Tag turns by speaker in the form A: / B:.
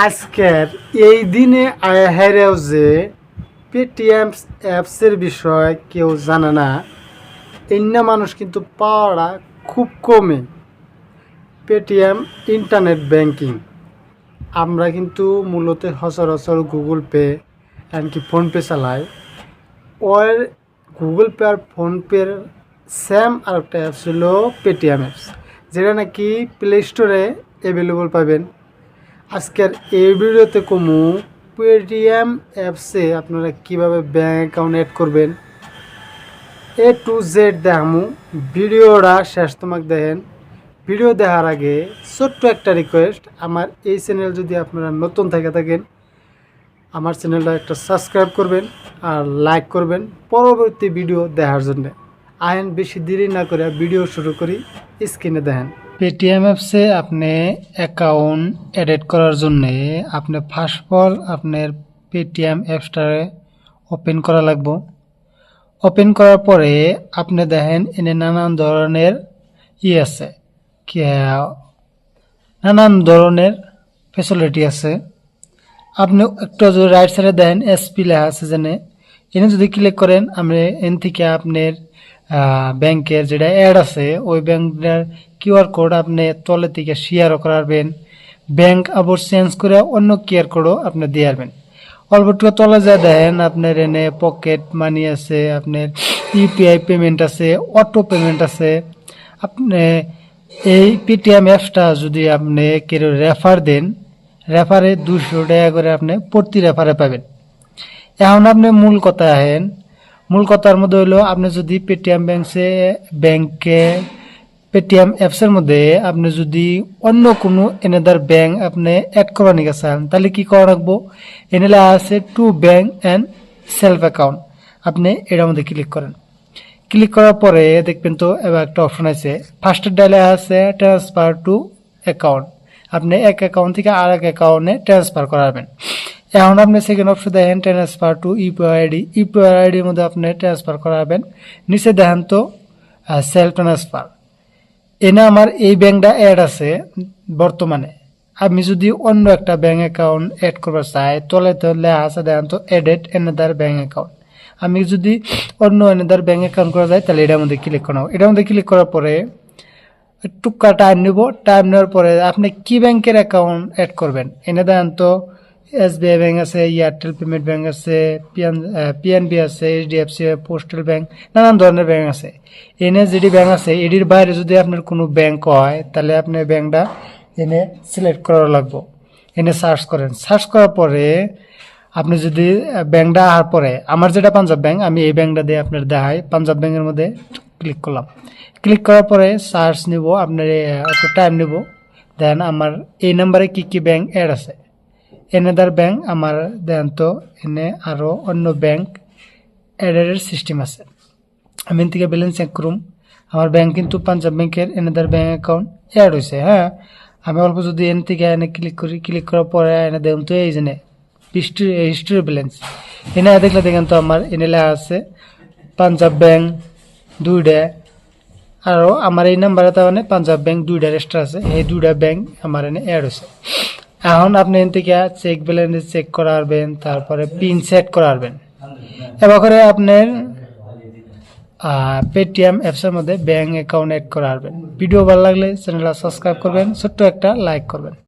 A: আজকের এই দিনে হেরেও যে পেটিএম অ্যাপসের বিষয় কেউ জানে না, এন্না মানুষ কিন্তু পাওয়াটা খুব কমে। পেটিএম ইন্টারনেট ব্যাংকিং আমরা কিন্তু মূলত সচরাচর গুগল পে এমনকি ফোনপে চালাই। ওর গুগল পে আর ফোনপের সেম আর একটা অ্যাপস হলো পেটিএম অ্যাপস, যেটা নাকি প্লে স্টোরে অ্যাভেলেবল পাবেন। আজকের এই ভিডিওতে কমু পেটিএম অ্যাপসে আপনারা কিভাবে ব্যাঙ্ক অ্যাকাউন্ট অ্যাড করবেন, A to Z দেখামু। ভিডিওটা শেষ তোমাকে দেখেন। ভিডিও দেখার আগে ছোট্ট একটা রিকোয়েস্ট, আমার এই চ্যানেল যদি আপনারা নতুন থেকে থাকেন, আমার চ্যানেলটা একটা সাবস্ক্রাইব করবেন আর লাইক করবেন পরবর্তী ভিডিও দেখার জন্য। আইন বেশি দেরি না করে ভিডিও শুরু করি, স্ক্রিনে দেখেন। পেটিএম অ্যাপসে আপনি অ্যাকাউন্ট এডিট করার জন্য আপনি ফার্স্ট অফ অল আপনার পেটিএম অ্যাপসটারে ওপেন করা লাগবে। ওপেন করার পরে আপনি দেখেন এনে নানান ধরনের আছে, নানান ধরনের ফ্যাসিলিটি আছে। আপনি একটু যদি রাইট সাইডে দেখেন এসপি লেখা আছে, জেনে এনে যদি ক্লিক করেন আপনি এন থেকে আপনার ব্যাংকের যেটা অ্যাড আছে ওই ব্যাংকের কিউআর কোড আপনি তলে থেকে শেয়ারও করাবেন। ব্যাংক আবার চেঞ্জ করে অন্য কিউআর কোডও আপনি দিয়ে আসবেন। অল্পটুকু তলে যা দেখেন আপনার এনে পকেট মানি আছে, আপনার ইউপিআই পেমেন্ট আছে, অটো পেমেন্ট আছে। আপনি এই পেটিএম অ্যাপসটা যদি আপনি কেউ রেফার দেন, রেফারে 200 টাকা করে আপনি প্রতি রেফারে পাবেন। এখন আপনি মূল কথা আহেন, মূল কথার মধ্যে হলো আপনি যদি পেটিএম ব্যাংকে পেটিএম অ্যাপসের মধ্যে আপনি যদি অন্য কোনো এনাদার ব্যাংক আপনি অ্যাড করা নিয়ে চান, তাহলে কি করা রাখবো, এনেলা আছে to bank and self account. আপনি এটার মধ্যে ক্লিক করেন। ক্লিক করার পরে দেখবেন তো এবার একটা অপশন আছে, ফার্স্টের ডায়ালে আছে ট্রান্সফার টু অ্যাকাউন্ট। আপনি এক অ্যাকাউন্ট থেকে আর এক অ্যাকাউন্টে ট্রান্সফার করাবেন। এখন আপনি সেকেন্ড অপশন দেখেন transfer to UPI ID. UPI আইডির মধ্যে আপনি ট্রান্সফার করাবেন। নিচে দেখেন তো সেলফ ট্রান্সফার। এনে আমার এই ব্যাংকটা অ্যাড আছে বর্তমানে। আমি যদি অন্য একটা ব্যাংক অ্যাকাউন্ট অ্যাড করবার চাই, তলে লেখা আছে দেখেন তো এডেড এনাদার ব্যাংক অ্যাকাউন্ট। আমি যদি অন্য এনাদার ব্যাংক অ্যাকাউন্ট করা যায় তাহলে এটার মধ্যে ক্লিক করা। এটার মধ্যে ক্লিক করার পরে টুকা টাইম নিব। টাইম নেওয়ার পরে আপনি কি ব্যাংকের অ্যাকাউন্ট অ্যাড করবেন, এনে দেন তো এসবিআই ব্যাংক আছে, এয়ারটেল পেমেন্ট ব্যাংক আছে, পিএনবি আছে, এইচডিএফসি, পোস্টাল ব্যাংক, নানান ধরনের ব্যাংক আছে। এনে যেটি ব্যাংক আছে এটির বাইরে যদি আপনার কোনো ব্যাংক হয় তাহলে আপনি ব্যাংকটা এনে সিলেক্ট করা লাগবে। এনে সার্চ করেন। সার্চ করার পরে আপনি যদি ব্যাংকটা আসার পরে আমার যেটা পাঞ্জাব ব্যাংক, আমি এই ব্যাংকটা দিয়ে আপনার দেখাই। পাঞ্জাব ব্যাংকের মধ্যে ক্লিক করলাম। ক্লিক করার পরে সার্চ নিব, আপনার একটু টাইম নিব। দেন আমার এই নাম্বারে কি কি ব্যাংক অ্যাড আছে, এনাদার ব্যাংক আমার দেন তো এনে আরও অন্য ব্যাংক অ্যাডের সিস্টেম আছে। আমি এন থেকে ব্যালেন্স চেক করুম। আমার ব্যাংক কিন্তু পাঞ্জাব ব্যাংকের এনাদার ব্যাংক অ্যাকাউন্ট অ্যাড হয়েছে। হ্যাঁ, আমি অল্প যদি এন থেকে এনে ক্লিক করি, ক্লিক করার পরে এনে দেখুন তো এই জন্য হিস্ট্রি ব্যালেন্স এনে দেখলে দেখেন তো আমার এনে লেখা আছে পাঞ্জাব ব্যাংক দুইটা। আরও আমার এই নাম্বারে তার মানে পাঞ্জাব ব্যাংক দুইটা রেজিস্টার আছে, এই দুইটা ব্যাংক আমার এনে অ্যাড হয়েছে। এখন আপনি এন থেকে চেক ব্যালেন্স চেক করাবেন, তারপরে পিন সেট করাবেন। এবার করে আপনার পেটিএম অ্যাপসের মধ্যে ব্যাংক অ্যাকাউন্ট অ্যাড করাবেন। ভিডিও ভালো লাগলে চ্যানেলটা সাবস্ক্রাইব করবেন, ছোট্ট একটা লাইক করবেন।